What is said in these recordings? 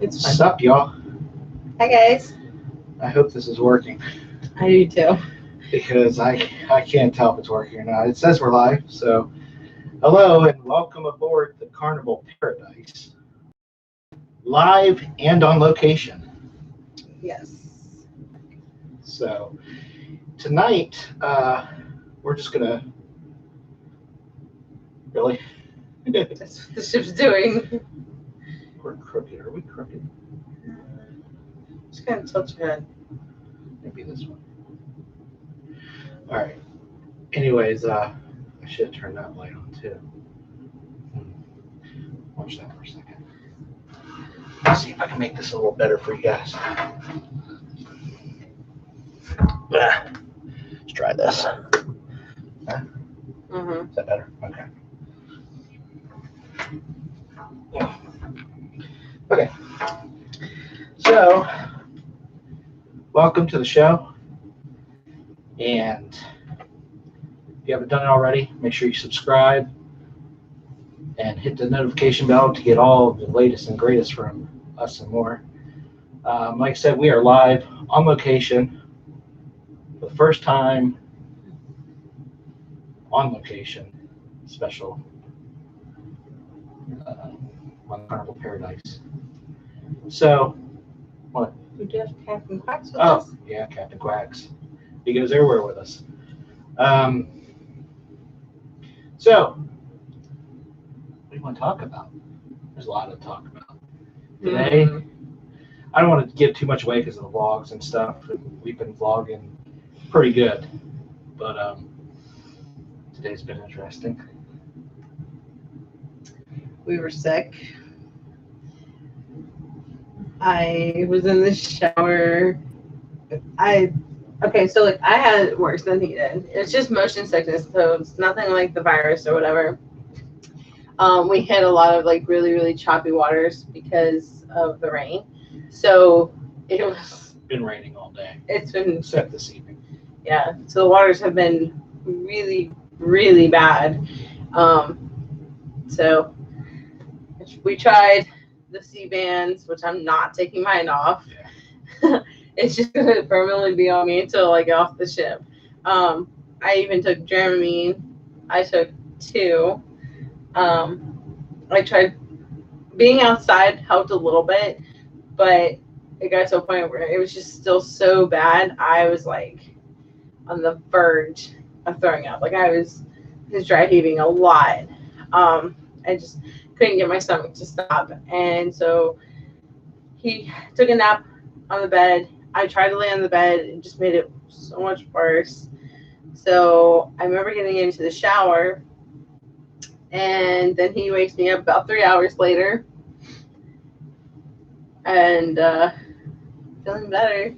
It's fine. What's up, y'all? Hi, guys. I hope this is working I do too. because I can't tell if it's working or not. It says we're live, so hello and welcome aboard the Carnival Paradise, live and on location. Yes. So tonight, we're just gonna really. That's what the ship's doing. We're crooked. Are we crooked? Just kind of tilt your head. Maybe this one. All right. Anyways, I should have turned that light on too. Watch that for a second. Let's see if I can make this a little better for you guys. Let's try this. Mm-hmm. Is that better? Okay. Okay. So, welcome to the show. And if you haven't done it already, make sure you subscribe and hit the notification bell to get all of the latest and greatest from us and more. Like I said, we are live on location for the first time on location, special on Carnival Paradise. So, what? We do have Captain Quacks with Oh, us. yeah, Captain Quacks. He goes everywhere with us. So, what do you want to talk about? There's a lot to talk about. Today, I don't want to give too much away because of the vlogs and stuff. We've been vlogging pretty good, but today's been interesting. We were sick. I was in the shower. So I had it worse than he did. It's just motion sickness, so it's nothing like the virus or whatever. We hit a lot of like really, really choppy waters because of the rain. So It's been raining all day. It's been Except this evening. Yeah. So the waters have been really, really bad. So we tried the sea bands, which I'm not taking mine off. Yeah. It's just gonna permanently be on me until I get off the ship. I even took Dramamine. I took 2. I tried being outside helped a little bit, but it got to a point where it was just still so bad. I was like on the verge of throwing up. Like I was dry heaving a lot. I just couldn't get my stomach to stop. And so he took a nap on the bed. I tried to lay on the bed. It just made it so much worse. So I remember getting into the shower, and then he wakes me up about 3 hours later, and feeling better.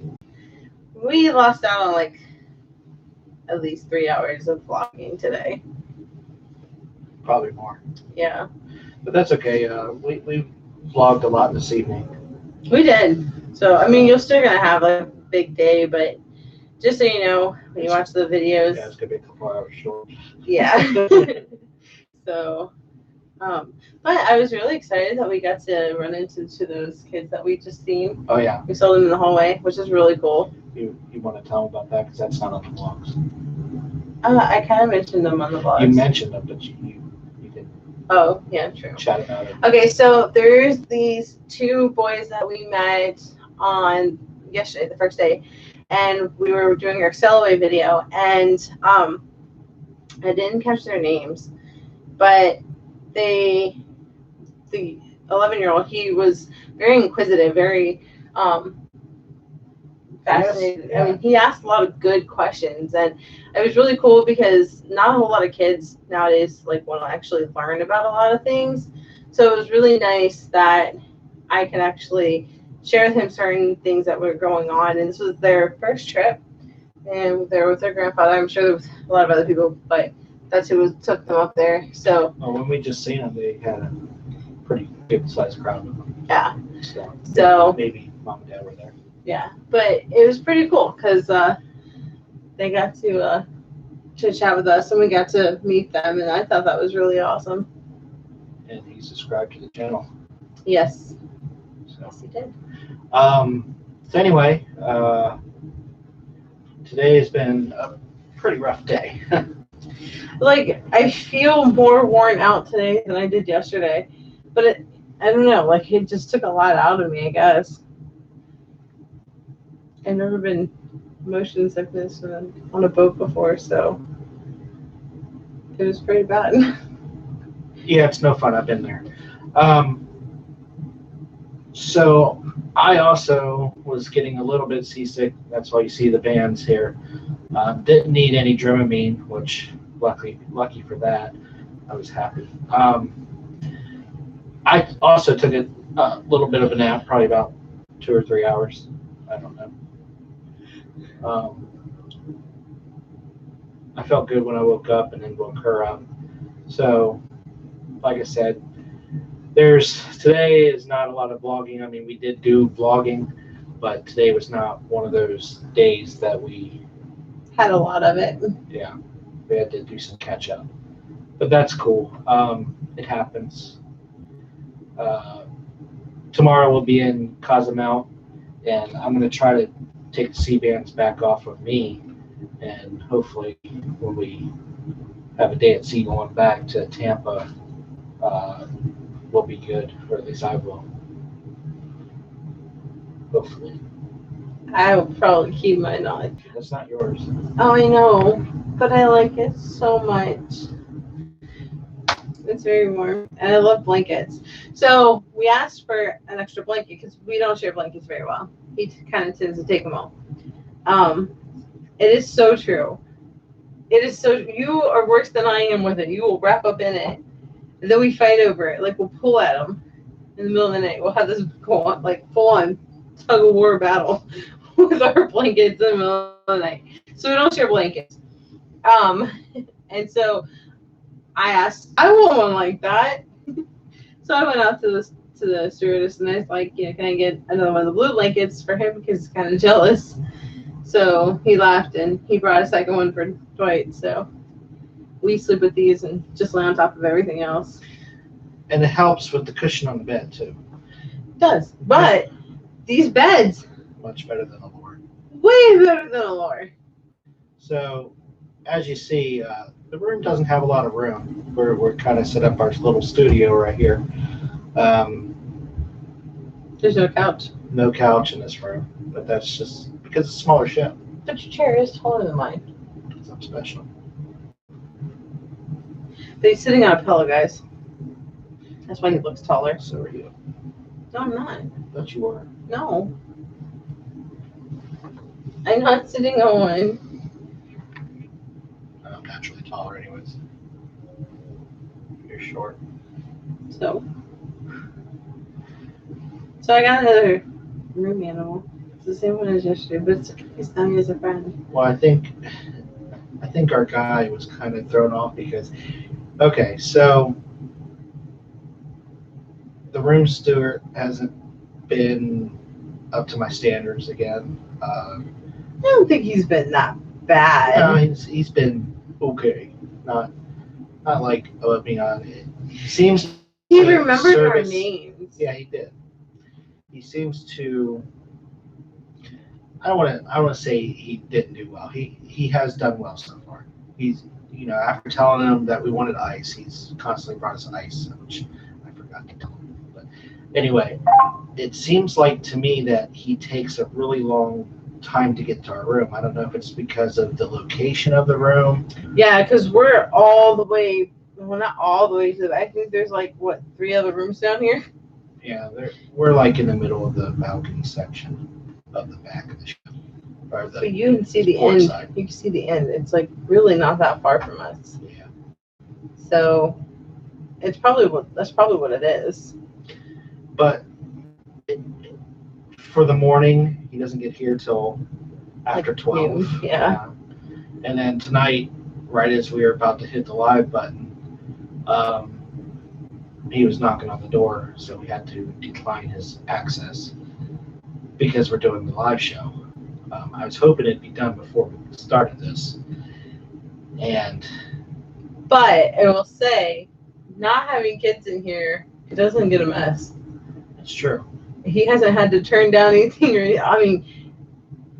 We lost out on like at least 3 hours of vlogging today. Probably more. Yeah. But that's okay. We vlogged a lot this evening. We did. So, I mean, you're still going to have like a big day, but just so you know, when you watch the videos. Yeah, it's going to be a couple hours short. Yeah. So, but I was really excited that we got to run into those kids that we just seen. Oh, yeah. We saw them in the hallway, which is really cool. You want to tell them about that because that's not on the vlogs. I kind of mentioned them on the vlogs. You mentioned them, but you didn't Oh, yeah, true. chat about it. Okay, so there's these 2 boys that we met on yesterday, the first day, and we were doing our sail away video, and I didn't catch their names, but the 11-year-old, he was very inquisitive, very fascinated. Yeah. I mean, he asked a lot of good questions, and it was really cool because not a whole lot of kids nowadays like want to actually learn about a lot of things. So it was really nice that I can actually share with him certain things that were going on. And this was their first trip, and they're with their grandfather. I'm sure there was a lot of other people, but that's who took them up there. So when we just seen them, they had a pretty good sized crowd of them. yeah. So maybe mom and dad were there. Yeah, but it was pretty cool because they got to chat with us, and we got to meet them, and I thought that was really awesome. And he's subscribed to the channel. Yes. Yes, he did. So anyway, today has been a pretty rough day. Like, I feel more worn out today than I did yesterday. But I don't know, like, it just took a lot out of me, I guess. I've never been motion sickness on a boat before, so it was pretty bad. Yeah, it's no fun. I've been there. So I also was getting a little bit seasick. That's why you see the bands here. Didn't need any Dramamine, which lucky for that. I was happy. I also took a little bit of a nap, probably about 2 or 3 hours. I don't know. I felt good when I woke up and then woke her up. So, like I said, today is not a lot of vlogging. I mean, we did do vlogging, but today was not one of those days that we Had a lot of it. Yeah, we had to do some catch up, but that's cool. It happens. Tomorrow we'll be in Cozumel, and I'm going to try to take the C-bands back off of me, and hopefully when we have a day at sea going back to Tampa, we'll be good, or at least I will. Hopefully. I will probably keep mine on. That's not yours. Oh, I know, but I like it so much. It's very warm, and I love blankets. So we asked for an extra blanket because we don't share blankets very well. He kind of tends to take them all. It is so true. It is so. You are worse than I am with it. You will wrap up in it, and then we fight over it. Like, we'll pull at them in the middle of the night. We'll have this like full on tug of war battle with our blankets in the middle of the night. So we don't share blankets. And so I asked, I want one like that. So I went out to the stewardess and I was like, can I get another one of the blue blankets for him because he's kind of jealous. So he laughed and he brought a second one for Dwight. So we sleep with these and just lay on top of everything else. And it helps with the cushion on the bed too. It does, but these beds much better than a Lord. Way better than a Lord. So, as you see, the room doesn't have a lot of room. We're kind of set up our little studio right here. There's no couch. No couch in this room, but that's just because it's a smaller ship. But your chair is taller than mine. Because I'm special. But he's sitting on a pillow, guys. That's why he looks taller. So are you. No, I'm not. I thought you were. No. I'm not sitting on one. I'm naturally taller anyways. You're short. So I got another room animal. It's the same one as yesterday, but it's not me as a friend. Well, I think our guy was kind of thrown off because, okay, so the room steward hasn't been up to my standards again. I don't think he's been that bad. No, he's been okay. Not like above me on it. Seems he remembered our names. Yeah, he did. He seems to. I don't want to say he didn't do well. He has done well so far. He's after telling him that we wanted ice, he's constantly brought us ice, which I forgot to tell him. But anyway, it seems like to me that he takes a really long time to get to our room. I don't know if it's because of the location of the room. Yeah, because we're all the way. Well, not all the way to the back. I think there's like 3 other rooms down here. Yeah, we're like in the middle of the balcony section of the back of the ship. So you can see the end. Side. You can see the end. It's like really not that far from us. Yeah. So that's probably what it is. But for the morning, he doesn't get here till after 12. Yeah. And then tonight, right as we were about to hit the live button, he was knocking on the door, so we had to decline his access because we're doing the live show. I was hoping it'd be done before we started this. But I will say, not having kids in here, it doesn't get a mess. It's true. he hasn't had to turn down anything. Or, I mean,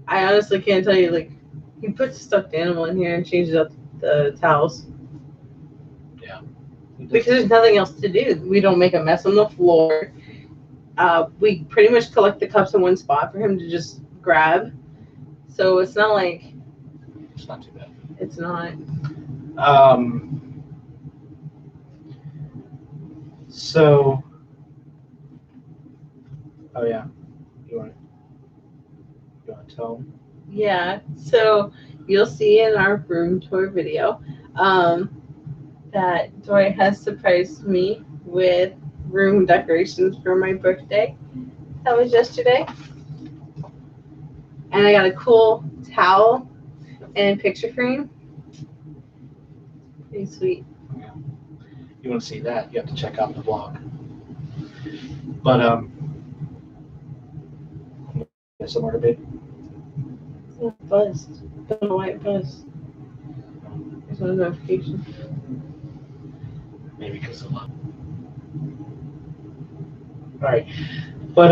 I honestly can't tell you. Like, he puts a stuffed animal in here and changes up the towels. Yeah. Because there's nothing else to do. We don't make a mess on the floor. We pretty much collect the cups in one spot for him to just grab. So it's not like. It's not too bad. It's not. So. Oh yeah. You want to tell him? Yeah. So you'll see in our room tour video that Joy has surprised me with room decorations for my birthday. That was yesterday. And I got a cool towel and picture frame. Pretty sweet. Yeah. You want to see that? You have to check out the vlog. But somewhere to be. It's buzzed. Don't know why it buzzed. There's no notification. Maybe because of love. All right, but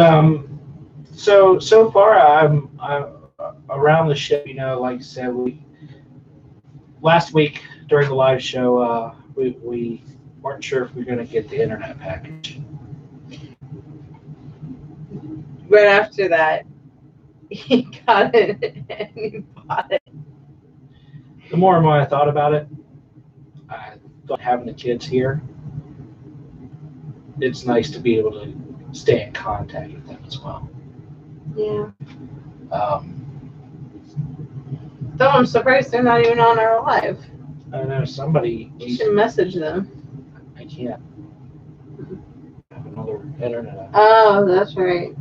so far I'm around the ship. You know, like I said, last week during the live show, we weren't sure if we were going to get the internet package. Right after that, he got it and he bought it. The more and more I thought about it, I thought having the kids here, it's nice to be able to stay in contact with them as well. Yeah. Though I'm surprised they're not even on our live. I know somebody. You should message them. I can't. I have another internet. Oh, that's right.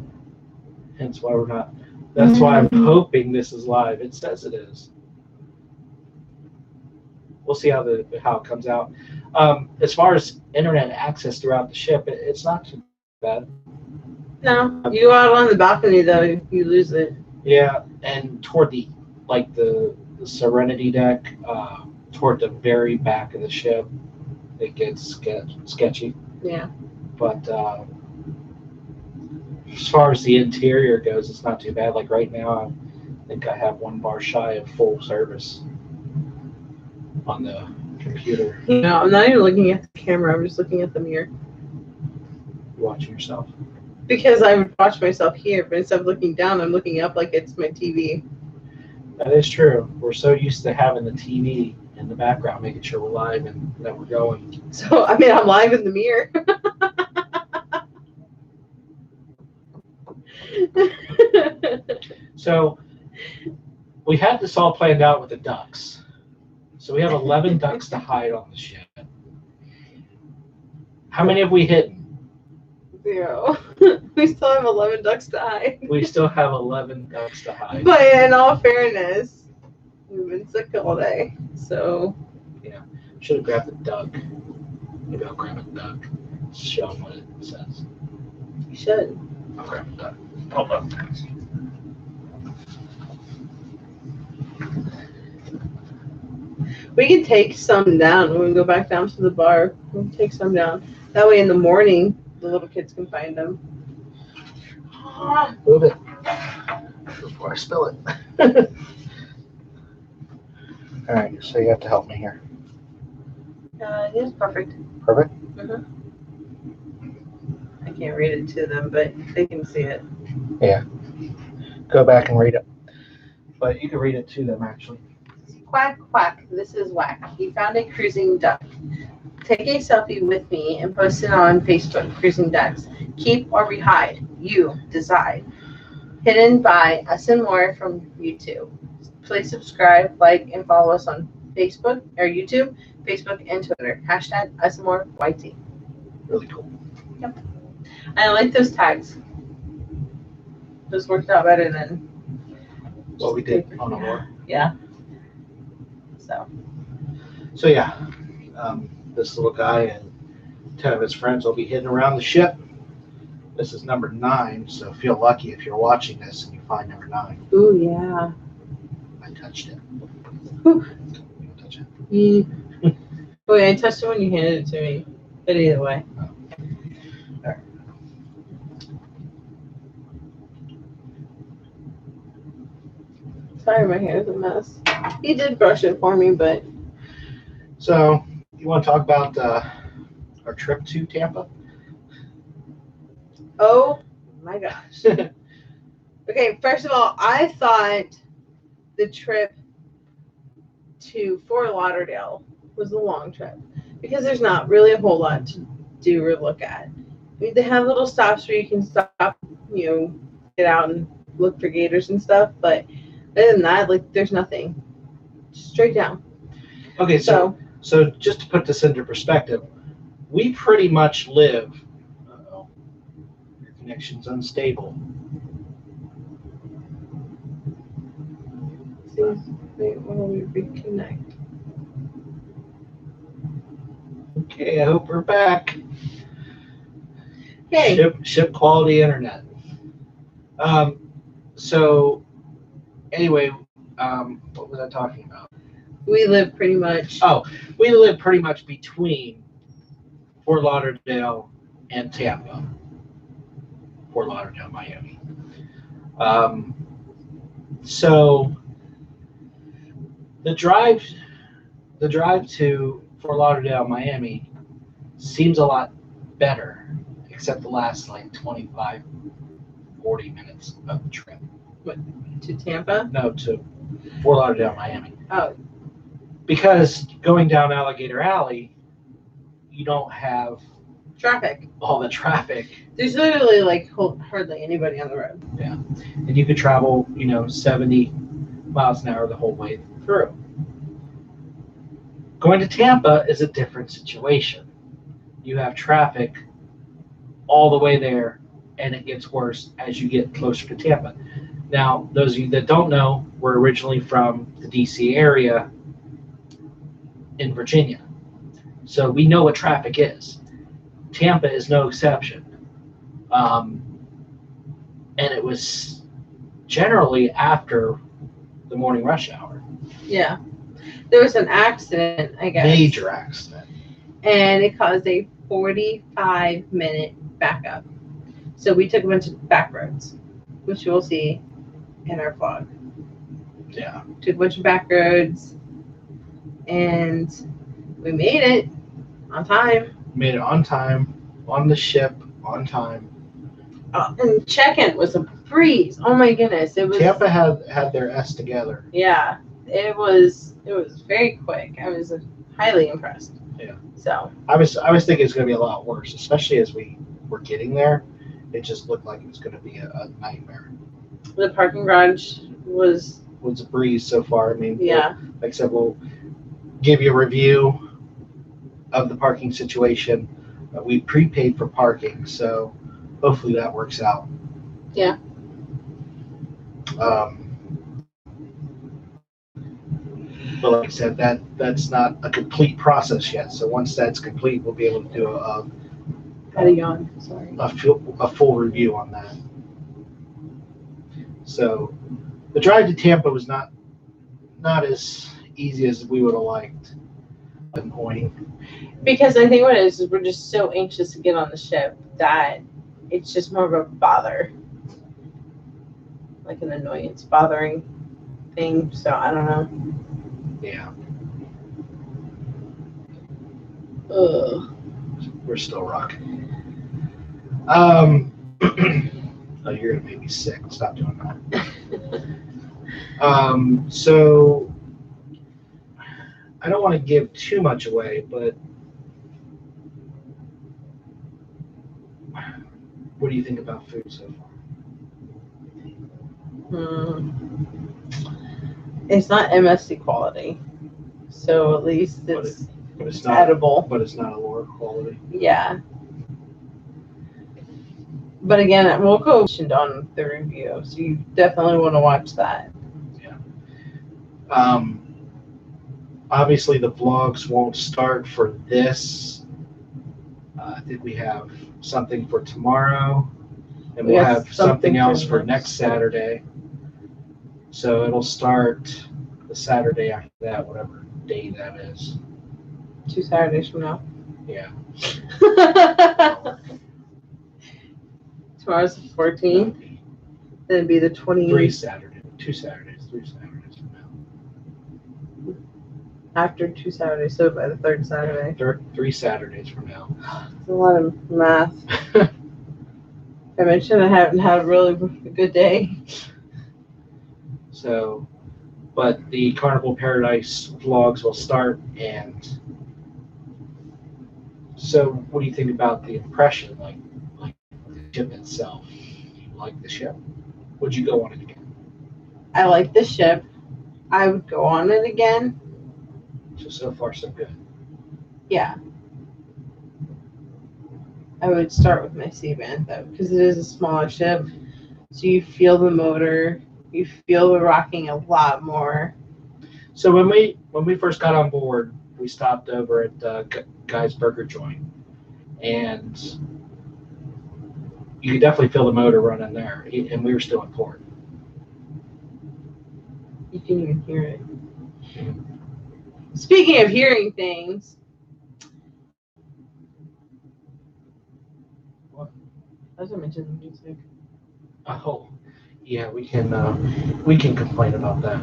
Hence why we're not. That's why I'm hoping this is live. It says it is. We'll see how it comes out. As far as internet access throughout the ship, it's not too bad. No, you go out on the balcony though, you lose it. Yeah, and toward the Serenity deck, toward the very back of the ship, it gets sketchy. Yeah. But as far as the interior goes, it's not too bad. Like right now, I think I have one bar shy of full service on the computer. No, I'm not even looking at the camera. I'm just looking at the mirror. You're watching yourself. Because I would watch myself here, but instead of looking down, I'm looking up like it's my TV. That is true. We're so used to having the TV in the background, making sure we're live and that we're going. So, I mean, I'm live in the mirror. So, we had this all planned out with the ducks. So we have 11 ducks to hide on the ship. How many have we hidden? 0. We still have 11 ducks to hide. We still have 11 ducks to hide. But in all fairness, we've been sick all day, so. Yeah, should have grabbed the duck. Maybe I'll grab a duck. Show them what it says. You should. I'll grab a duck. Hold on. We can take some down when we go back down to the bar. We'll take some down. That way in the morning, the little kids can find them. Move it before I spill it. All right, so you have to help me here. It's perfect. Perfect? Mm-hmm. I can't read it to them, but they can see it. Yeah. Go back and read it. But you can read it to them, actually. Quack, quack, this is Whack. He found a cruising duck. Take a selfie with me and post it on Facebook, Cruising Ducks. Keep or rehide. You decide. Hidden by us and more from YouTube. Please subscribe, like, and follow us on Facebook or YouTube, Facebook, and Twitter. Hashtag us and more YT. Really cool. Yep. I like those tags. Those worked out better than what we did on the war. Yeah. So yeah, this little guy and 10 of his friends will be hidden around the ship. This is number 9, so feel lucky if you're watching this and you find number 9. Ooh, yeah. I touched it. Ooh. You don't touch it? Oh, yeah, I touched it when you handed it to me. But either way. Oh. There. Sorry, my hair is a mess. He did brush it for me, but So, you want to talk about our trip to Tampa? oh my gosh. Okay, first of all, I thought the trip to Fort Lauderdale was a long trip because there's not really a whole lot to do or look at. I mean, they have little stops where you can stop, get out and look for gators and stuff, but other than that, like, there's nothing. Straight down. Okay, so just to put this into perspective, we pretty much live. Uh-oh, your connection's unstable. Wait, while we reconnect. Okay, I hope we're back. Hey. Ship quality internet. So anyway, what was I talking about? We live pretty much. Oh, we live pretty much between Fort Lauderdale and Tampa. Fort Lauderdale, Miami. So the drive to Fort Lauderdale, Miami seems a lot better, except the last like 25, 40 minutes of the trip. What, to Tampa? No, to Fort Lauderdale, Miami. Oh. Because going down Alligator Alley, you don't have Traffic. all the traffic. There's literally like hardly anybody on the road. Yeah. And you could travel, 70 miles an hour the whole way through. Going to Tampa is a different situation. You have traffic all the way there, and it gets worse as you get closer to Tampa. Now, those of you that don't know, we're originally from the DEC area in Virginia. So we know what traffic is. Tampa is no exception. And it was generally after the morning rush hour. Yeah. There was an accident, I guess. Major accident. And it caused a 45-minute backup. So we took a bunch of back roads, which you will see in our vlog. Yeah. Took a bunch of back roads, and we made it on time. Made it on time, on the ship, on time. And check-in was a breeze. Oh my goodness, it was. Tampa had their S together. Yeah, it was very quick. I was highly impressed. Yeah. So. I was thinking it's going to be a lot worse, especially as we were getting there. It just looked like it was going to be a nightmare. The parking garage was a breeze so far. I mean, yeah. Like I said, we'll give you a review of the parking situation. We prepaid for parking, so hopefully that works out. Yeah. But like I said, that's not a complete process yet. So once that's complete, we'll be able to do Had a yawn. Sorry. a full review on that. So the drive to Tampa was not as easy as we would have liked. Annoying. Because I think what it is we're just so anxious to get on the ship that it's just more of a bother, like an annoyance, bothering thing. So I don't know. Yeah. Ugh. We're still rocking. Oh, you're gonna make me sick. Stop doing that. So I don't want to give too much away, but what do you think about food so far? It's not MSC quality, so at least it's not edible. But it's not a lower quality. Yeah. But again, we'll go on the review, so you definitely want to watch that. Yeah. Obviously, the vlogs won't start for this. I think we have something for tomorrow, and we'll have something else for next Saturday. So it'll start the Saturday after that, whatever day that is. 2 Saturdays from now. Yeah. Tomorrow's the 14th. Then it'd be the 20th. 3 Saturdays. 2 Saturdays. 3 Saturdays. After 2 Saturdays, so by the 3rd Saturday. 3 Saturdays from now. It's a lot of math. I mentioned I haven't had a really good day. So, but the Carnival Paradise vlogs will start, and so what do you think about the impression, like the ship itself? You like the ship? Would you go on it again? I like the ship. I would go on it again. So far so good. Yeah. I would start with my C-band though, because it is a smaller ship. So you feel the motor, you feel the rocking a lot more. So when we first got on board, we stopped over at Guy's Burger Joint, and you could definitely feel the motor running there, and we were still in port. You can even hear it. Speaking of hearing things, What? I was gonna mention the music. Oh, yeah, we can complain about that.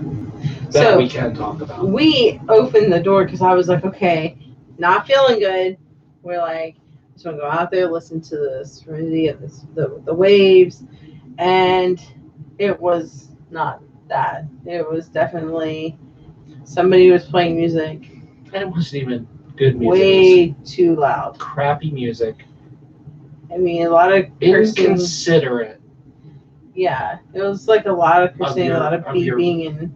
So we can talk about. We opened the door because I was like, okay, not feeling good. We're like, just want to go out there, listen to the serenity of the waves, and it was not that. It was definitely somebody was playing music. And it wasn't even good music. Way too loud. Crappy music. I mean, a lot of cursing. Inconsiderate. Yeah, it was like a lot of cursing, a lot of beeping, and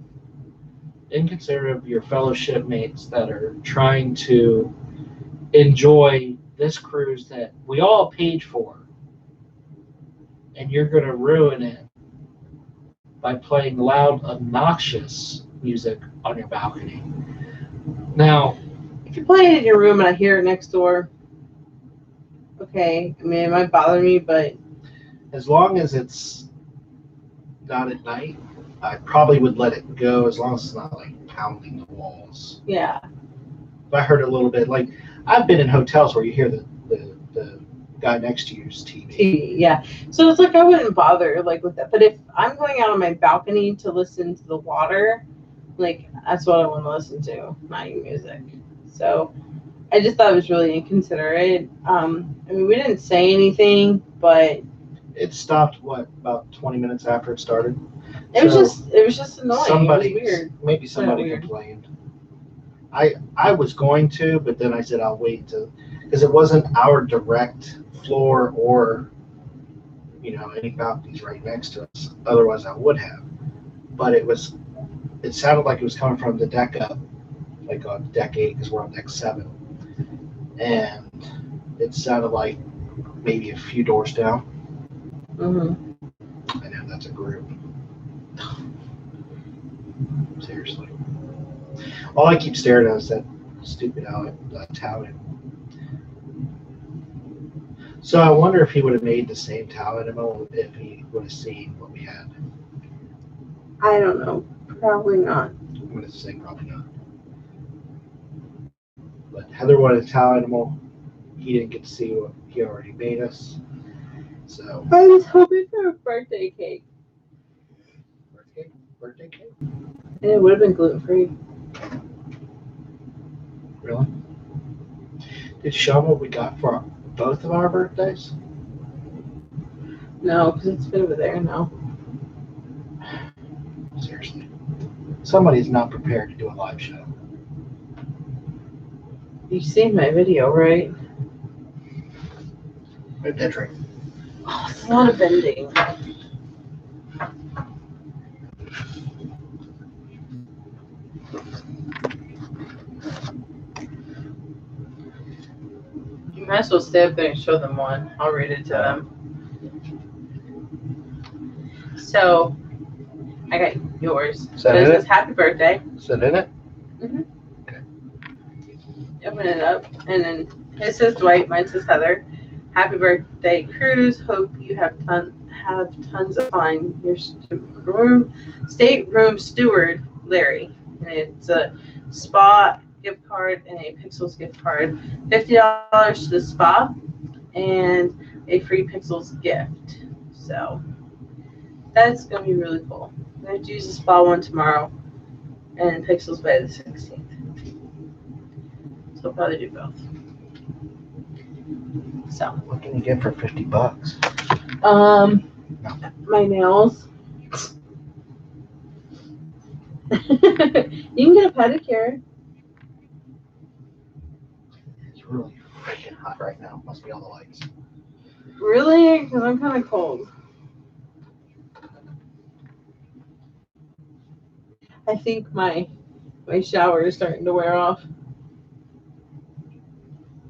inconsiderate of your fellow shipmates that are trying to enjoy this cruise that we all paid for, and you're going to ruin it by playing loud, obnoxious music on your balcony. Now, if you play it in your room and I hear it next door, okay, I mean, it might bother me, but as long as it's not at night, I probably would let it go, as long as it's not like pounding the walls. Yeah. If I heard a little bit, like I've been in hotels where you hear the guy next to you's TV. Yeah. So it's like I wouldn't bother like with that. But if I'm going out on my balcony to listen to the water, like that's what I want to listen to, not your music. So I just thought it was really inconsiderate. I mean, we didn't say anything, but it stopped about 20 minutes after it started. It was just annoying. Somebody, it was weird. Maybe somebody complained. I was going to, but then I said I'll wait because it wasn't our direct floor or any balconies right next to us. Otherwise, I would have. But it sounded like it was coming from the deck up, like on deck 8, because we're on deck 7, and it sounded like maybe a few doors down. Mm-hmm. I know that's a group. Seriously. All I keep staring at is that stupid Italian. So I wonder if he would have made the same towel animal if he would have seen what we had. I don't know. Probably not. I'm going to say probably not. But Heather wanted a towel animal. He didn't get to see what he already made us. So I was hoping for a birthday cake. Birthday cake? And it would have been gluten-free. Really? Did you show them what we got for both of our birthdays? No, because it's been over there now. Seriously. Somebody's not prepared to do a live show. You've seen my video, right? Maybe that's right. Oh, it's a lot of bending. You might as well stay up there and show them one. I'll read it to them. So, I got yours. Is that it in says it? happy birthday. Is it in it? Mm-hmm. Okay. Open it up, and then it says Dwight. Mine says Heather. Happy birthday, cruise. Hope you have tons of fun. Your stateroom steward, Larry. And it's a spa gift card and a Pixels gift card. $50 to the spa and a free Pixels gift. So that's gonna be really cool. I have to use the spa one tomorrow and Pixels by the 16th. So I'll probably do both. So. What can you get for $50? My nails. You can get a pedicure. It's really freaking hot right now. Must be all the lights. Really? Because I'm kind of cold. I think my shower is starting to wear off.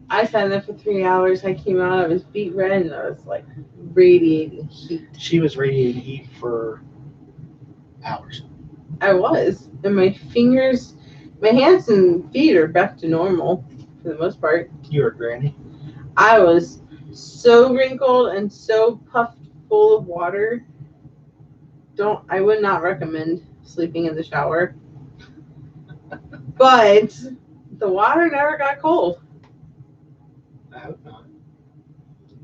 I sat there for 3 hours. I came out, I was beet red, and I was like radiating heat. She was radiating heat for hours. I was. And my fingers, my hands and feet are back to normal for the most part. You were granny. I was so wrinkled and so puffed full of water. I would not recommend sleeping in the shower. But the water never got cold. I hope not.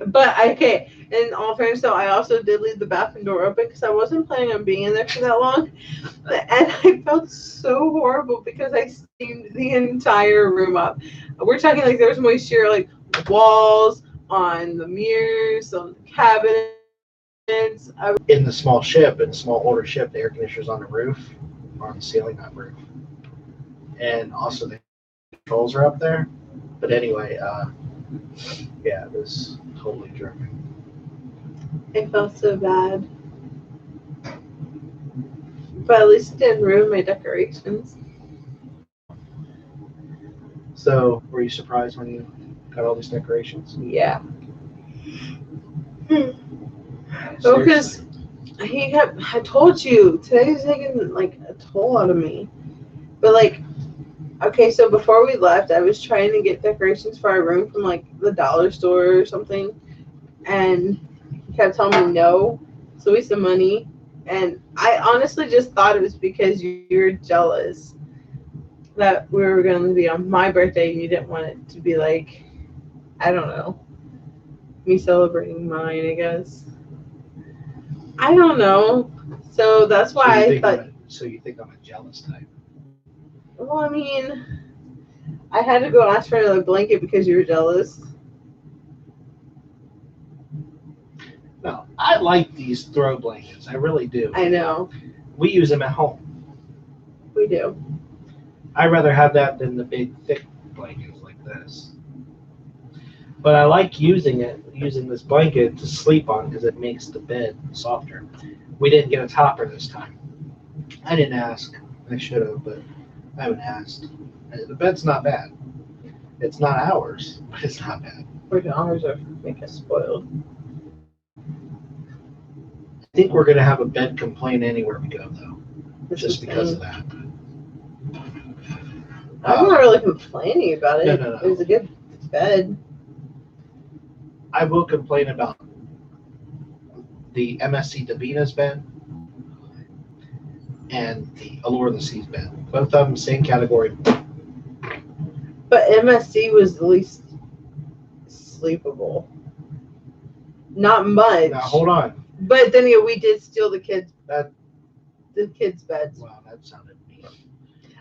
But okay, in all fairness, though, I also did leave the bathroom door open because I wasn't planning on being in there for that long, and I felt so horrible because I steamed the entire room up. We're talking like there was moisture, like walls, on the mirrors, on the cabinets. In the small ship, in the small older ship, the air conditioner's on the roof, or on the ceiling, not roof, and also the controls are up there. But anyway, yeah, it was totally dripping. I felt so bad. But at least it didn't ruin my decorations. So, were you surprised when you got all these decorations? Yeah. Oh, because I told you, today's taking like a toll out of me. But like, okay, so before we left, I was trying to get decorations for our room from like the dollar store or something. And he kept telling me no. So we wasted money. And I honestly just thought it was because you were jealous that we were going to be on my birthday and you didn't want it to be like, I don't know, me celebrating mine, I guess. I don't know. So that's why I thought. So you think I'm a jealous type? Well, I mean, I had to go ask for another blanket because you were jealous. No, I like these throw blankets. I really do. I know. We use them at home. We do. I'd rather have that than the big, thick blankets like this. But I like using this blanket to sleep on because it makes the bed softer. We didn't get a topper this time. I didn't ask. I should have, but I haven't asked. The bed's not bad. It's not ours, but it's not bad. Ours are make us spoiled. I think we're going to have a bed complaint anywhere we go, though, just because of that. I'm not really complaining about it. No. It was a good bed. I will complain about the MSC Davina's bed and the Allure of the Seas bed. Both of them, same category. But MSC was the least sleepable. Not much. Now, hold on. But then we did steal the kids' beds. Wow, that sounded mean.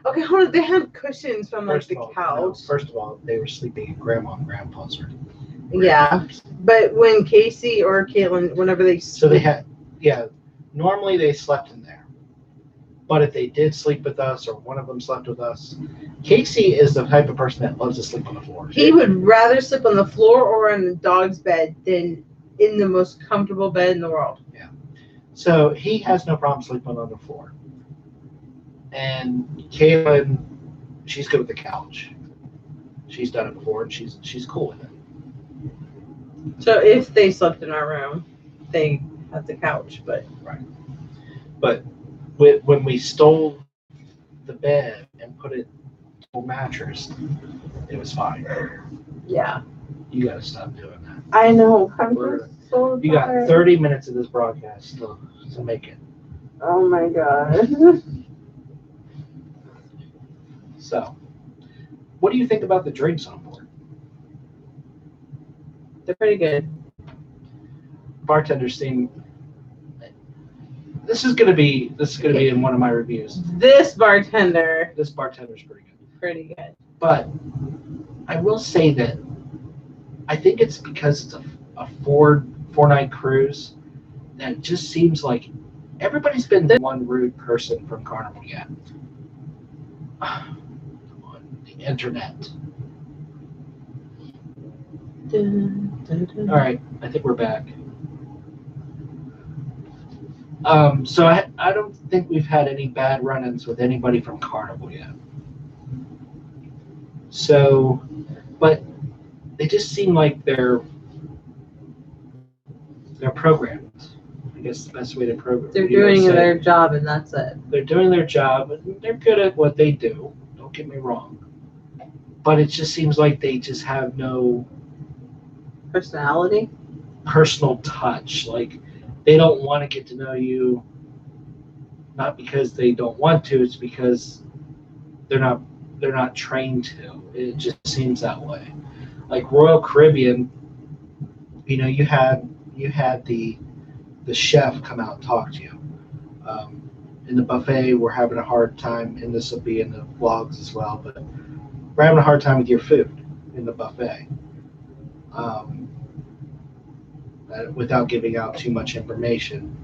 Okay, hold on. They had cushions from like the couch. First of all, they were sleeping in Grandma and Grandpa's room. Yeah, but when Casey or Caitlin, whenever they normally they slept in there. But if they did sleep with us or one of them slept with us, Casey is the type of person that loves to sleep on the floor. He would rather sleep on the floor or in the dog's bed than in the most comfortable bed in the world. Yeah. So he has no problem sleeping on the floor. And Caitlin, she's good with the couch. She's done it before and she's cool with it. So if they slept in our room, they had the couch, but right. But when we stole the bed and put it on a mattress, it was fine. Yeah. You gotta stop doing that. I know. You got 30 minutes of this broadcast to make it. Oh my god. So, what do you think about the drinks on board? They're pretty good. Bartenders seem. This is gonna be in one of my reviews. This bartender's pretty good. Pretty good. But I will say that I think it's because it's a four-night cruise that it just seems like everybody's been one rude person from Carnival yet. On the internet. All right, I think we're back. So I don't think we've had any bad run-ins with anybody from Carnival yet. So, but they just seem like they're programmed. I guess the best way to program. They're doing their job, and that's it. They're doing their job, and they're good at what they do. Don't get me wrong. But it just seems like they just have no personality, personal touch. Like they don't want to get to know you. Not because they don't want to. It's because they're not trained to. It just seems that way. Like Royal Caribbean, you had the chef come out and talk to you. In the buffet, we're having a hard time, and this will be in the vlogs as well, but we're having a hard time with your food in the buffet. Without giving out too much information,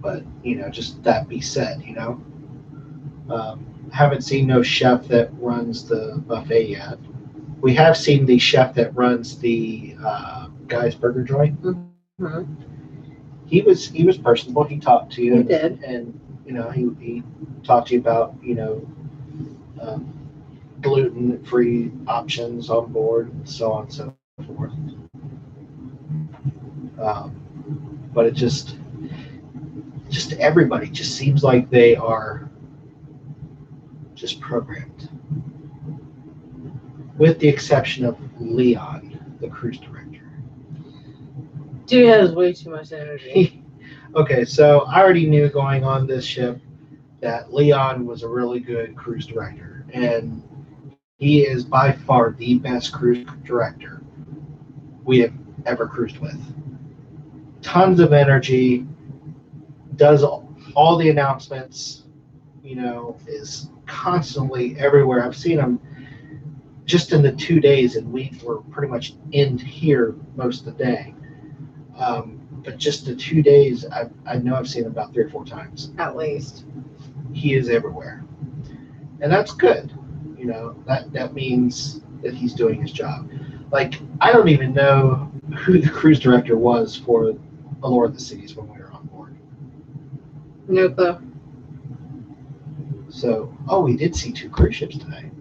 but just that be said, haven't seen no chef that runs the buffet yet. We have seen the chef that runs the Guy's Burger Joint. Mm-hmm. He was personable. He talked to you. He did, and he talked to you about gluten-free options on board, and so on and so forth. But it just everybody just seems like they are just programmed, with the exception of Leon, the cruise director. Dude has way too much energy. Okay, so I already knew going on this ship that Leon was a really good cruise director, and he is by far the best cruise director we have ever cruised with. Tons of energy, does all the announcements, is constantly everywhere. I've seen him just in the 2 days, and we were pretty much in here most of the day. But just the 2 days, I know I've seen him about 3 or 4 times. At least. He is everywhere. And that's good. That means that he's doing his job. Like, I don't even know who the cruise director was for Allure of the Seas when we were on board. No clue. So, we did see 2 cruise ships today.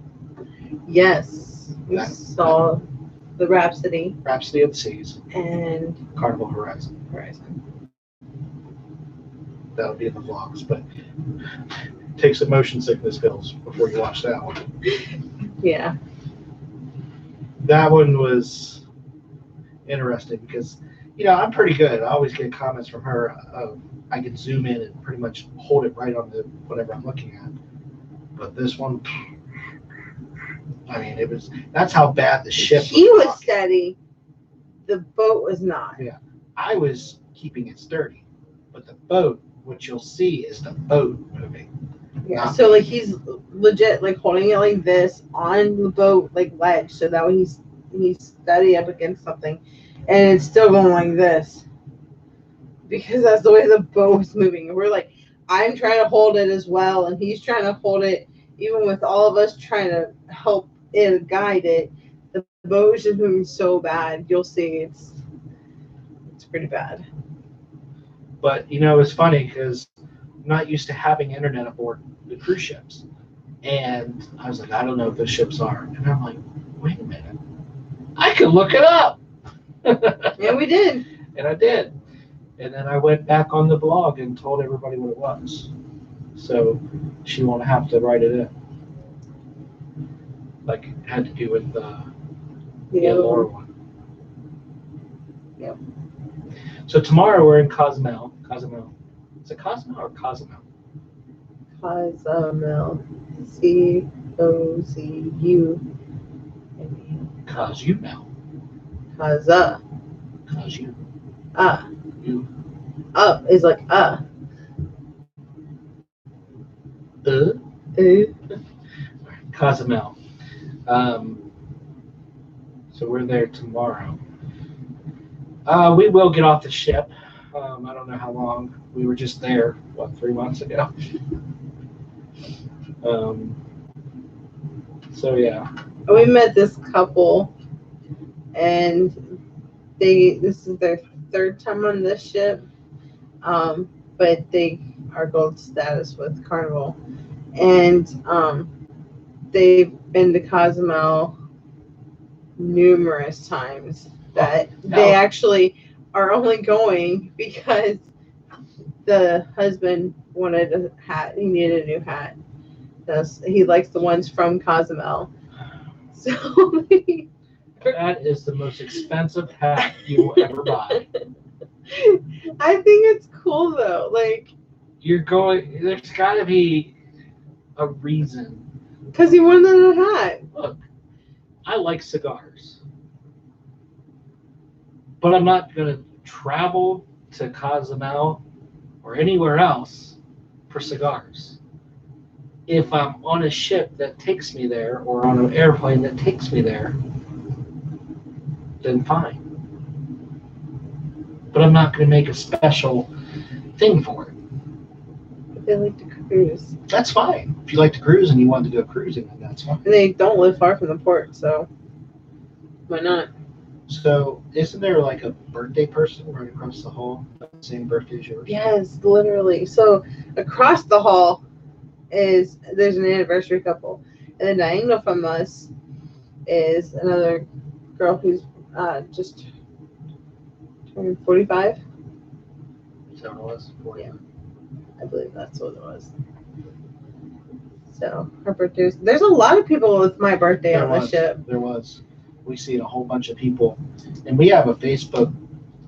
Yes. We saw the Rhapsody of the Seas. And Carnival Horizon. That'll be in the vlogs, but take some motion sickness pills before you watch that one. Yeah. That one was interesting because, I'm pretty good. I always get comments from her. I can zoom in and pretty much hold it right on the whatever I'm looking at. But this one, I mean, that's how bad the ship was. He was steady. The boat was not. Yeah. I was keeping it sturdy. But the boat, what you'll see is the boat moving. Yeah, so like he's legit like holding it like this on the boat like ledge, so that way he's steady up against something, and it's still going like this because that's the way the boat is moving. And we're like, I'm trying to hold it as well, and he's trying to hold it, even with all of us trying to help it guide it. The boat is just moving so bad. You'll see it's pretty bad. But it's funny because I'm not used to having internet aboard the cruise ships. And I was like, I don't know if those ships are. And I'm like, wait a minute. I could look it up. Yeah, we did. And I did. And then I went back on the blog and told everybody what it was. So she won't have to write it in. Like it had to do with the Allure one. Yep. So tomorrow we're in Cozumel. Is it Cozumel or Cozumel? Cozumel. Cozumel. Cozumel. Cozumel. You. Up is like Cozumel. So we're there tomorrow. We will get off the ship. I don't know how long. We were just there, 3 months ago? So yeah. We met this couple, and this is their third time on this ship, but they are gold status with Carnival, and they've been to Cozumel numerous times. That they actually are only going because the husband wanted a hat. He needed a new hat. He likes the ones from Cozumel. So that is the most expensive hat you will ever buy. I think it's cool though. Like, there's got to be a reason. Because he wanted a hat. Look, I like cigars, but I'm not going to travel to Cozumel or anywhere else for cigars. If I'm on a ship that takes me there or on an airplane that takes me there, then fine. But I'm not going to make a special thing for it. But they like to cruise. That's fine. If you like to cruise and you want to go cruising, then that's fine. And they don't live far from the port, so why not? So, isn't there like a birthday person right across the hall? Same birthday as yours? Yes, literally. So across the hall there's an anniversary couple, and then diagonal from us is another girl who's just turned 45. Is that what it was? 40. Yeah, I believe that's what it was. So her birthday. There's a lot of people with my birthday on the ship. There was. We see a whole bunch of people, and we have a Facebook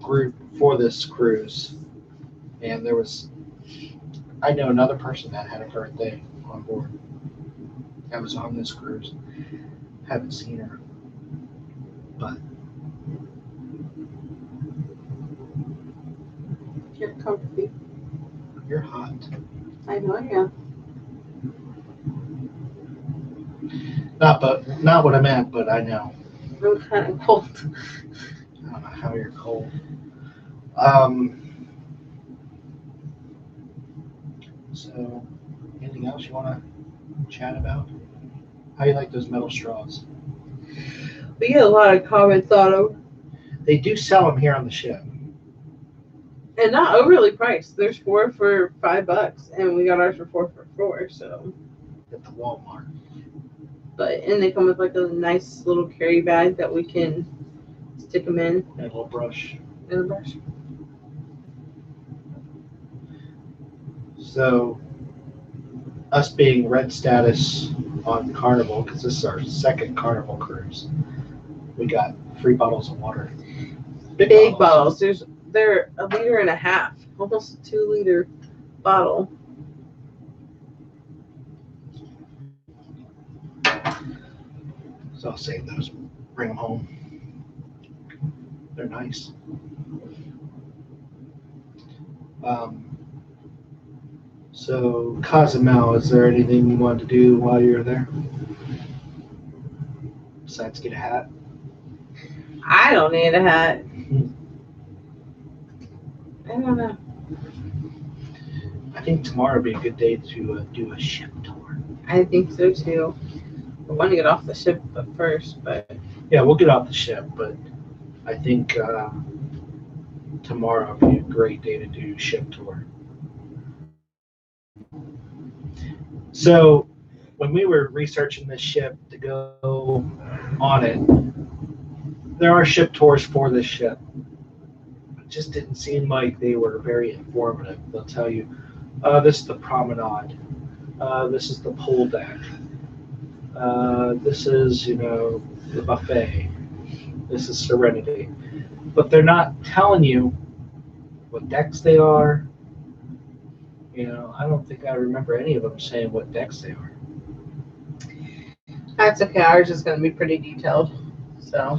group for this cruise, and I know another person that had a birthday on board that was on this cruise. Haven't seen her, but You're comfy. you're hot. I know I am. Not what I meant, but I know. I'm kind of cold. I don't know how you're cold. So, anything else you want to chat about? How do you like those metal straws? We get a lot of comments on them. They do sell them here on the ship. And not overly priced. There's 4 for $5, and we got ours for 4 for $4. So At the Walmart. And they come with like a nice little carry bag that we can stick them in. And a little brush. And a brush. So, us being red status on Carnival, because this is our second Carnival cruise, we got 3 bottles of water. Big bottles. They're 1.5 liters, almost a 2-liter bottle. So I'll save those, bring them home. They're nice. So Cozumel, is there anything you wanted to do while you were there? Besides get a hat? I don't need a hat. I don't know. I think tomorrow would be a good day to do a ship tour. I think so too. I want to get off the ship first, but yeah, we'll get off the ship. But I think tomorrow would be a great day to do ship tour. So when we were researching this ship to go on it, there are ship tours for this ship. It just didn't seem like they were very informative. They'll tell you, this is the promenade, this is the pool deck, this is, the buffet, this is Serenity. But they're not telling you what decks they are. I don't think I remember any of them saying what decks they are. That's okay. Ours is going to be pretty detailed. So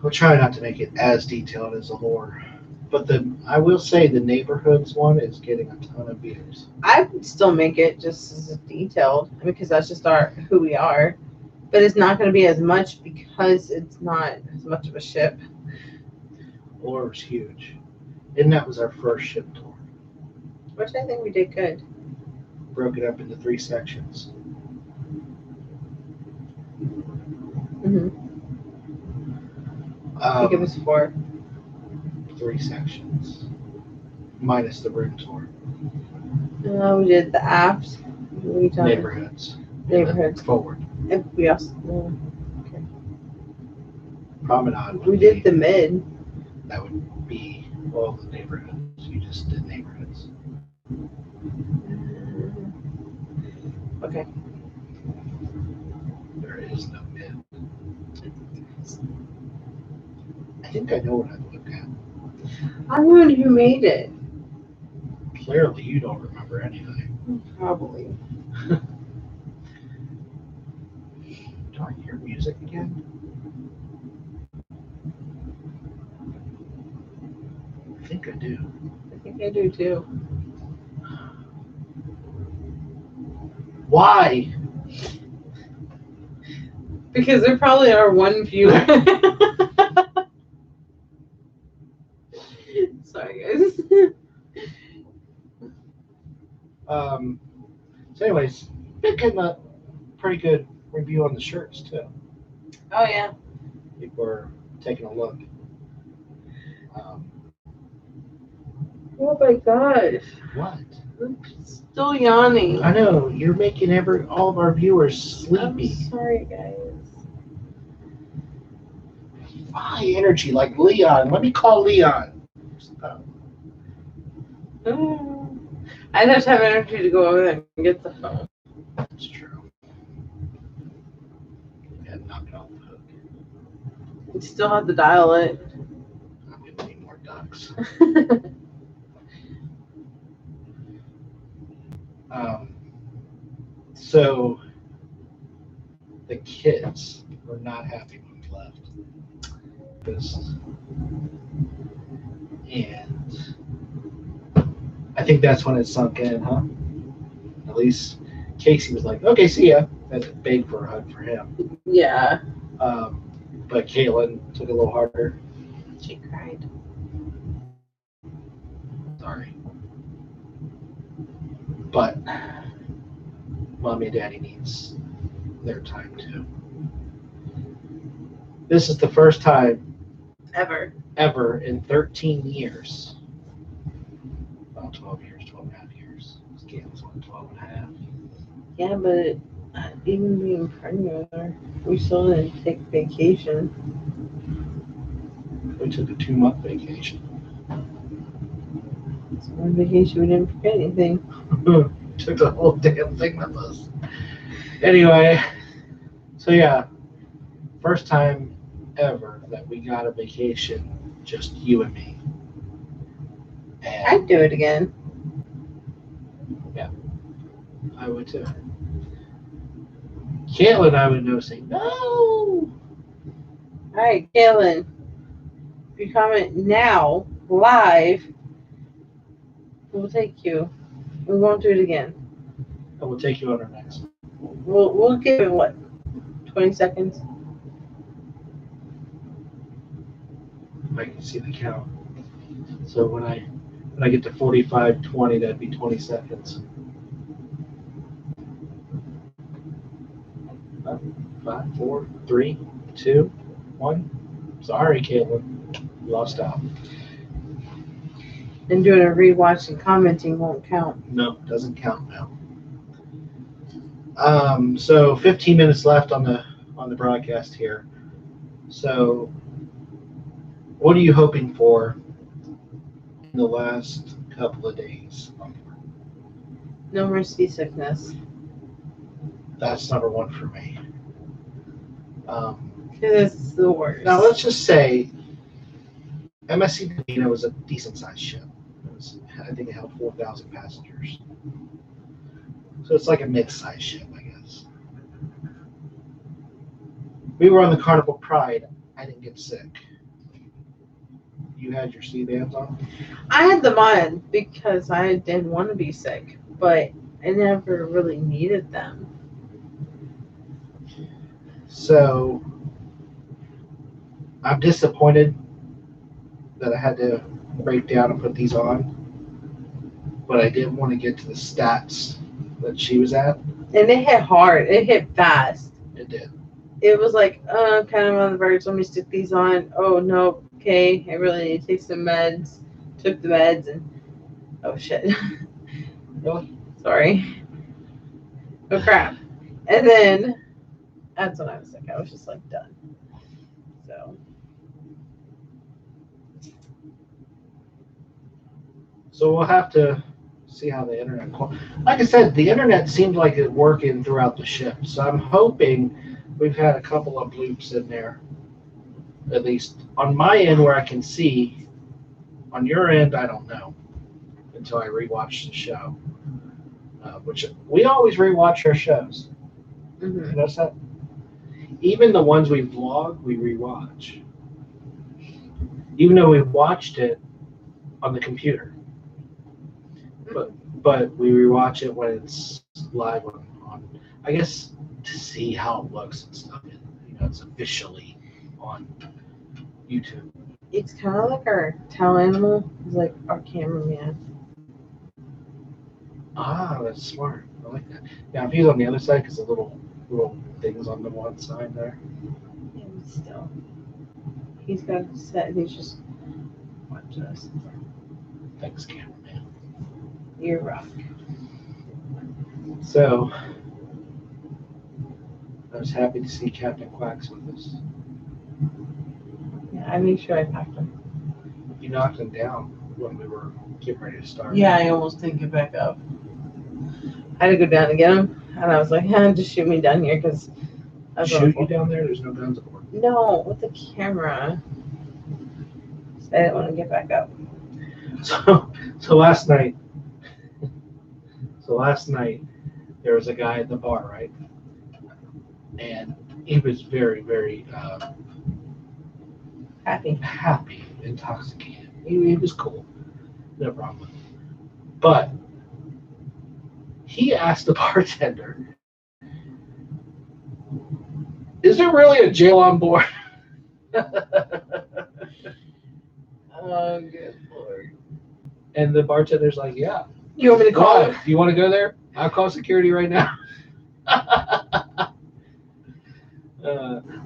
We'll try not to make it as detailed as Allure. But I will say the neighborhoods one is getting a ton of views. I would still make it just as detailed because that's just who we are. But it's not going to be as much because it's not as much of a ship. Or was huge. And that was our first ship tour. Which I think we did good. Broke it up into 3 sections. I think it was 4. 3 sections. Minus the room tour. We did the aft. We done Neighborhoods. Neighborhoods. Forward. And we also Promenade. we did the mid. That would be all the neighborhoods. You just did neighborhoods. Okay. There is no mid. I think I know what I've looked at. I'm the one who made it. Clearly, you don't remember anything. Probably. Do I hear music again? I think I do. I think I do too. Why? Because there probably are one viewer. Sorry, guys. So anyways, getting a pretty good review on the shirts too. Oh yeah. People are taking a look. Oh my gosh. What? I'm still yawning. I know, you're making all of our viewers sleepy. I'm sorry, guys. High energy like Leon. Let me call Leon. I'd have to have energy to go over there and get the phone. That's true. Yeah, knock it off the hook. You still have to dial it. I'm gonna need more ducks. So the kids were not happy when we left. And I think that's when it sunk in, huh? At least Casey was like, okay, see ya. That's big for a hug for him. Yeah. But Caitlin took it a little harder. She cried. Sorry. But Mommy and Daddy needs their time too. This is the first time ever in 13 years. About 12 years, 12 and a half years. Caitlin's 12 and a half. Yeah, but even being pregnant with her, we still didn't take vacation. We took a 2-month vacation. So on vacation, we didn't forget anything. Took the whole damn thing with us. Anyway, so yeah, first time ever that we got a vacation, just you and me. And I'd do it again. Yeah, I would too. Caitlin, I would know, say no. All right, Kaylin, if you comment now, live, we'll take you. We won't do it again. And we'll take you on our next. We'll give it what, 20 seconds. I can see the count. So when I get to 45:20, that'd be 20 seconds. 5, 4, 3, 2, 1. Sorry, Caitlin, you lost out. And doing a rewatch and commenting won't count. No, doesn't count now. So 15 minutes left on the broadcast here. So what are you hoping for in the last couple of days? No more seasickness. That's number 1 for me. Because it's the worst. Now let's just say MSC Divina was a decent sized ship. I think it held 4,000 passengers. So it's like a mid-sized ship, I guess. We were on the Carnival Pride. I didn't get sick. You had your sea bands on? I had them on because I didn't want to be sick, but I never really needed them. So I'm disappointed that I had to break down and put these on, but I didn't want to get to the stats that she was at. And it hit hard. It hit fast. It did. It was like, kind of on the verge. Let me stick these on. Oh, no. Okay. I really need to take some meds. Took the meds and, oh, shit. Really? Sorry. Oh, crap. And then, that's when I was sick. I was just like, done. So we'll have to see how the internet. Like I said, the internet seemed like it working throughout the ship. So I'm hoping we've had a couple of bloops in there, at least on my end where I can see. On your end, I don't know until I rewatch the show. Which we always rewatch our shows. Mm-hmm. You notice that? Even the ones we vlog, we rewatch. Even though we watched it on the computer. But we rewatch it when it's live on I guess to see how it looks and stuff. You know, it's officially on YouTube. It's kind of like our tail animal. It's like our cameraman. Ah, that's smart. I like that. Yeah, if he's on the other side, because the little things on the one side there. Yeah, but still. He's got it set. He's just watching us. Thanks, cameraman. You're rock. So, I was happy to see Captain Quacks with us. Yeah, I made sure I packed him. You knocked him down when we were getting ready to start. Yeah, I almost didn't get back up. I had to go down to get him, and I was like, just shoot me down here because I was shoot you down there. There's no guns aboard. No, with the camera. So I didn't want to get back up. So last night. There was a guy at the bar, right? And he was very, very happy, intoxicated. He was cool, no problem. But he asked the bartender, "Is there really a jail on board?" Oh, good Lord. And the bartender's like, "Yeah." You want me to call him? Do you want to go there? I'll call security right now. I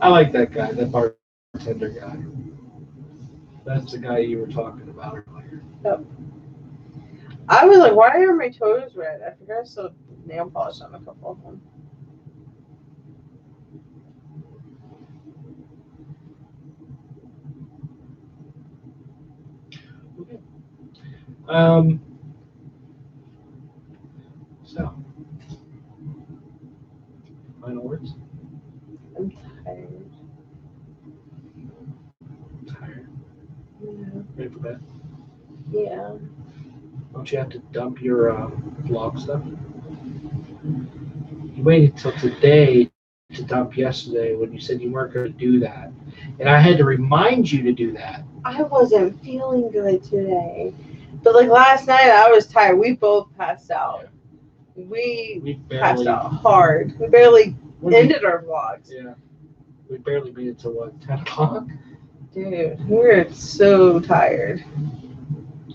like that guy, that bartender guy. That's the guy you were talking about earlier. Yep. I was like, why are my toes red? I forgot I still nail polish on a couple of them. Okay. So, final words? I'm tired. Tired? Yeah. Ready for bed? Yeah. Don't you have to dump your vlog stuff? You waited till today to dump yesterday when you said you weren't going to do that. And I had to remind you to do that. I wasn't feeling good today. But like last night, I was tired. We both passed out. We passed out hard. We barely ended our vlogs. Yeah. We barely made it to what, 10 o'clock? Dude, we're so tired.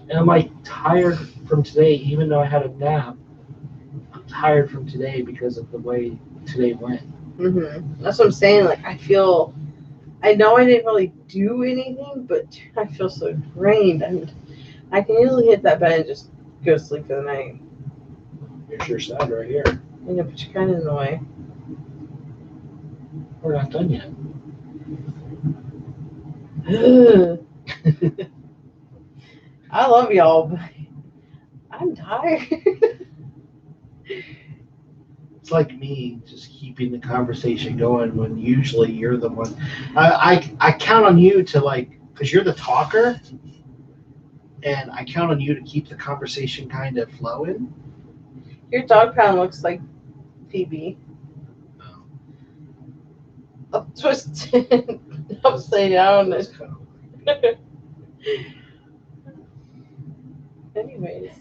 And I'm like tired from today, even though I had a nap. I'm tired from today because of the way today went. Mm-hmm. That's what I'm saying. Like, I know I didn't really do anything, but I feel so drained. And I can easily hit that bed and just go to sleep for the night. Here's your side right here. You know, but you're kind of in the way. We're not done yet. I love y'all, but I'm tired. It's like me just keeping the conversation going when usually you're the one. I count on you to because you're the talker, and I count on you to keep the conversation kind of flowing. Your dog kind of looks like Phoebe. Oh. Up twisted, upside down. Anyways,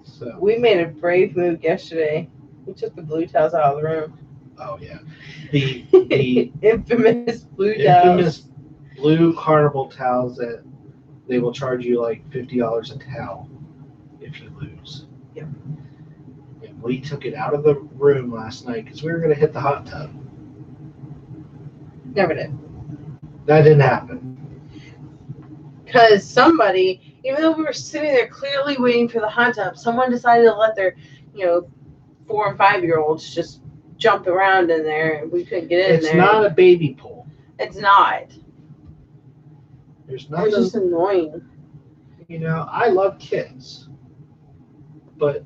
so we made a brave move yesterday. We took the blue towels out of the room. Oh yeah, the infamous blue infamous towels. blue Carnival towels that they will charge you like $50 a towel if you lose. Yep. And we took it out of the room last night because we were going to hit the hot tub. Never did. That didn't happen. Because somebody, even though we were sitting there clearly waiting for the hot tub, someone decided to let their, 4 and 5-year-olds just jump around in there, and we couldn't get in there. It's not a baby pool. It's not. There's It's nothing. just annoying. I love kids, but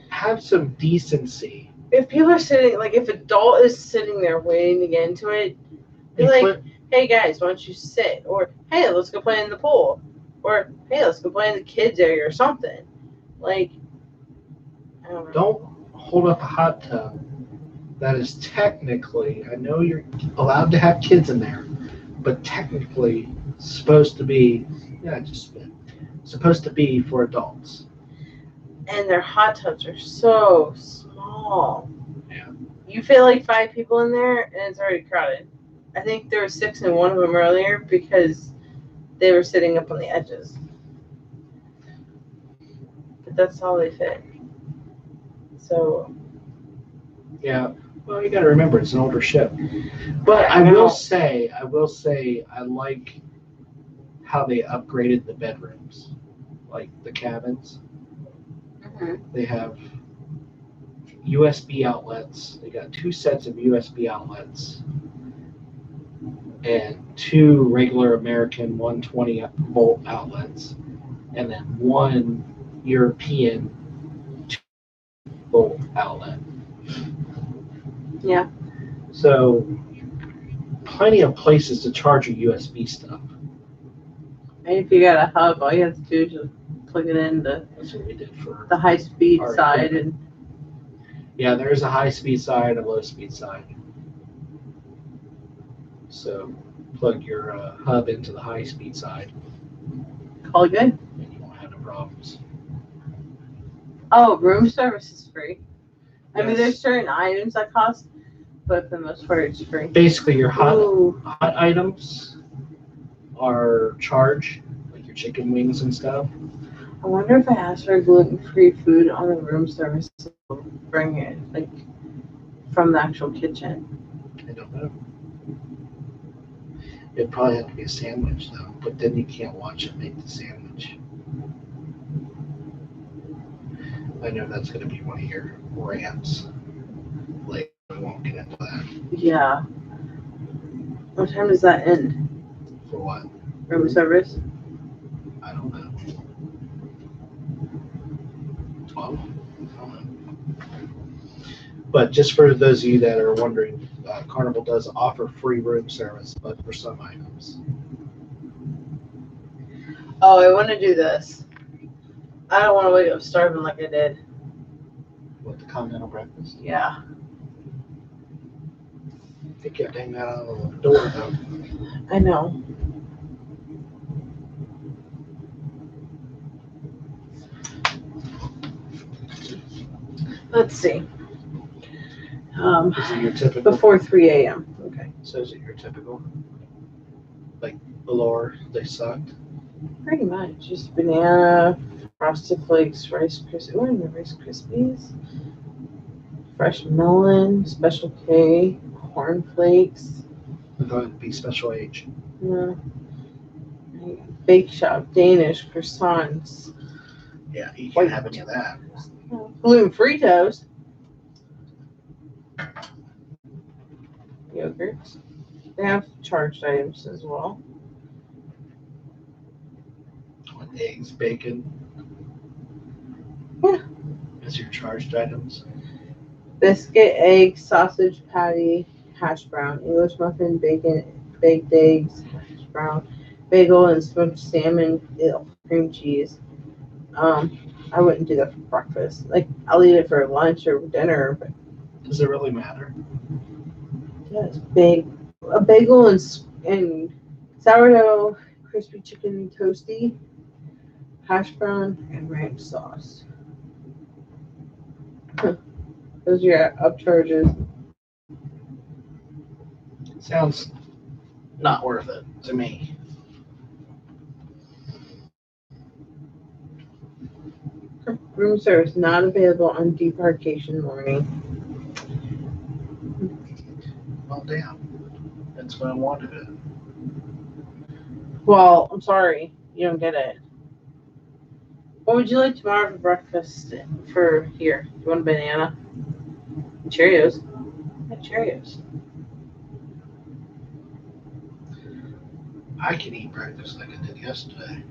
have some decency. If people are sitting, like, if adult is sitting there waiting to get into it, be like, hey guys, why don't you sit? Or, hey, let's go play in the pool. Or, hey, let's go play in the kids area or something. Like, I don't know. Don't hold up a hot tub that is technically, I know you're allowed to have kids in there, but technically supposed to be, supposed to be for adults. And their hot tubs are so small. Yeah. You fit like 5 people in there, and it's already crowded. I think there were 6 in one of them earlier because they were sitting up on the edges. But that's all they fit. So. Yeah. Well, you got to remember it's an older ship. But I will say, I like how they upgraded the bedrooms, like the cabins. Mm-hmm. They have USB outlets. They got 2 sets of USB outlets and 2 regular American 120 volt outlets, and then 1 European 2-volt outlet. Yeah. So plenty of places to charge your USB stuff. And if you got a hub, all you have to do is just plug it in That's what we did for the high speed side equipment. Yeah, there's a high speed side and a low speed side. So plug your hub into the high speed side. Call it good. And you won't have no problems. Oh, room service is free. I mean, Yes. there's certain items that cost, but for the most part, it's free. Basically, your hot items are charged, like your chicken wings and stuff. I wonder if I asked for gluten-free food on the room service, to bring it like from the actual kitchen. I don't know. It'd probably have to be a sandwich though, but then you can't watch it make the sandwich. I know that's going to be one of your rants. Like, we won't get into that. Yeah. What time does that end? For what? Room service? I don't know. 12? I don't know. But just for those of you that are wondering, Carnival does offer free room service, but for some items. Oh, I want to do this. I don't want to wake up starving like I did. What, the continental breakfast? Yeah. They kept hanging that out on the door though. I know. Let's see. Is it your typical? Before 3 a.m. Okay. So is it your typical? Like velour, they sucked? Pretty much. Just banana, frosted flakes, Rice Krispies. What are the Rice Krispies? Fresh melon, Special K, corn flakes. They're going to be special H. Bake shop, Danish croissants. Yeah, you can't have any of that. Gluten-free toast. Yogurts. They have charged items as well. With eggs, bacon. Yeah. As your charged items. Biscuit, egg, sausage patty, hash brown, English muffin, bacon, baked eggs, hash brown, bagel, and smoked salmon, cream cheese. I wouldn't do that for breakfast. Like, I'll eat it for lunch or dinner, but does it really matter? yeah, it's big. A bagel and sourdough, crispy chicken toasty, hash brown, and ranch sauce. Those are your upcharges. Sounds not worth it to me. Room service not available on debarkation morning. Well, damn. That's what I wanted it. Well, I'm sorry. You don't get it. What would you like tomorrow for breakfast for here? You want a banana? Cheerios. Yeah, Cheerios. I can eat breakfast like I did yesterday.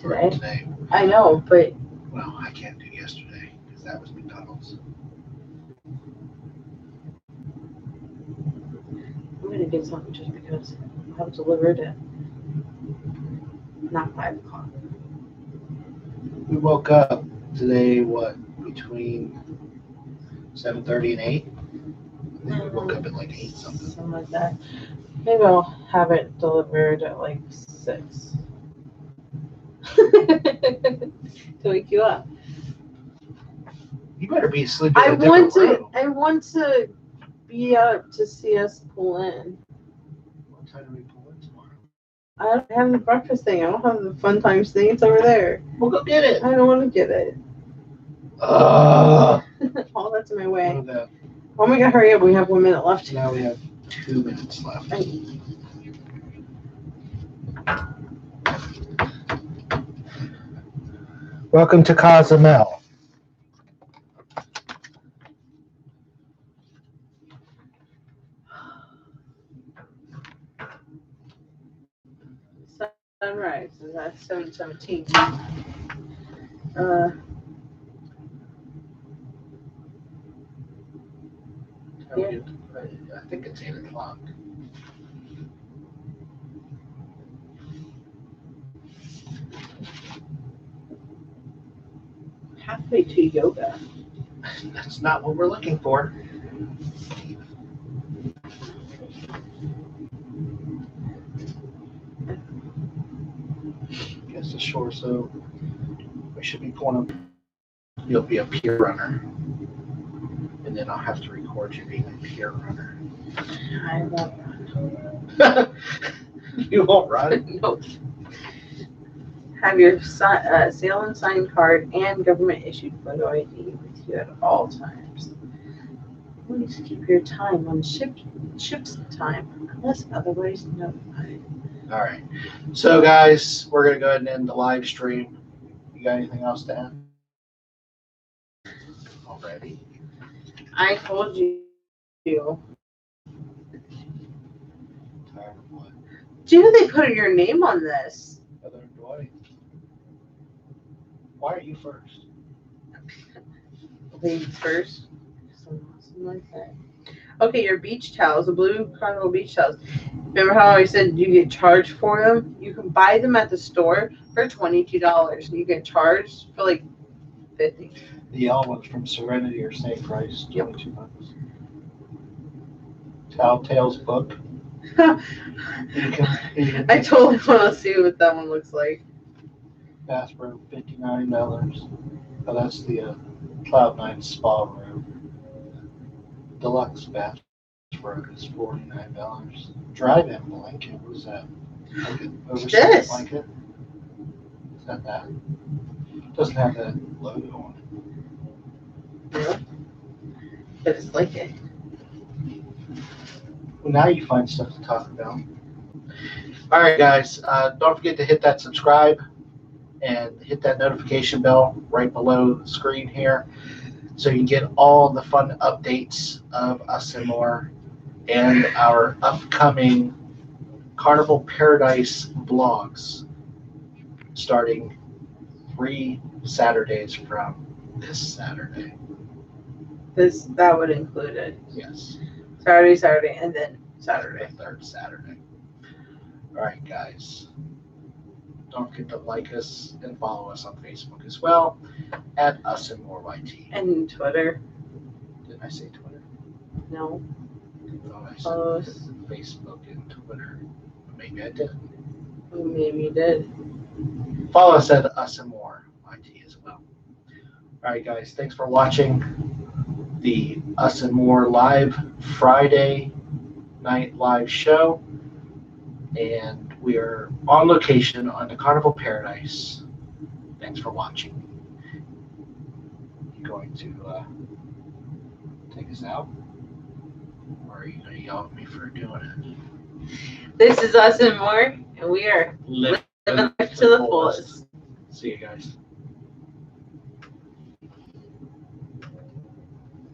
Today? I know, but... Well, I can't do yesterday because that was McDonald's. I'm going to get something just because I was delivered at not 5 o'clock. We woke up today, what, between 7:30 and 8? I think we woke up at like 8 something. Something like that. Maybe I'll have it delivered at like 6. To wake you up. You better be asleep in a different room. I want to be up to see us pull in. What time do we pull in tomorrow? I don't have the breakfast thing. I don't have the fun times thing. It's over there. We'll go get it. I don't want to get it. Oh, that's in my way. What about Oh my god, hurry up. We have 1 minute left. now we have 2 minutes left. Welcome to Cozumel. Sunrise is at 7:17. Yeah. I think it's 8 o'clock. Halfway to yoga. That's not what we're looking for. Guess the shore, so we should be going up. You'll be a pier runner. And then I'll have to record you being a pier runner. I won't run. You won't run? Nope. Have your sail and sign card and government issued photo ID with you at all times. Please keep your time on ship's time unless otherwise notified. All right. So, guys, we're going to go ahead and end the live stream. You got anything else to add? Already? I told you. Tired of what? Do they put your name on this? Heather and Dwight. Why are you first? Ladies first. Something like that. Okay, your beach towels, the blue Carnival beach towels. Remember how I said you get charged for them? You can buy them at the store for $22. You get charged for like $50. The yellow ones from Serenity are same price, $22. Telltale's book. I totally want to see what that one looks like. Bathroom, $59. Oh, that's the Cloud9 spa room. Deluxe bathroom is $49. Drive-in blanket. What is that? Like an oversized blanket? Is that? Doesn't have that logo on it. Yeah. But it's like it. Well, now you find stuff to talk about. All right, guys. Don't forget to hit that subscribe and hit that notification bell right below the screen here so you can get all the fun updates of us and more and our upcoming Carnival Paradise vlogs starting 3 Saturdays from this Saturday. That would include it. Yes. Saturday, and then Saturday. The 3rd Saturday. All right, guys. Don't forget to like us and follow us on Facebook as well at Us and More YT. And Twitter. Didn't I say Twitter? No. Oh, I said Follow us. Facebook and Twitter. Maybe I did. Maybe you did. Follow us at Us and More YT as well. All right, guys. Thanks for watching the Us and More live Friday night live show. And we are on location on the Carnival Paradise. Thanks for watching. You going to take us out? Or are you going to yell at me for doing it? This is us and more, and we are living life to the fullest. See you guys.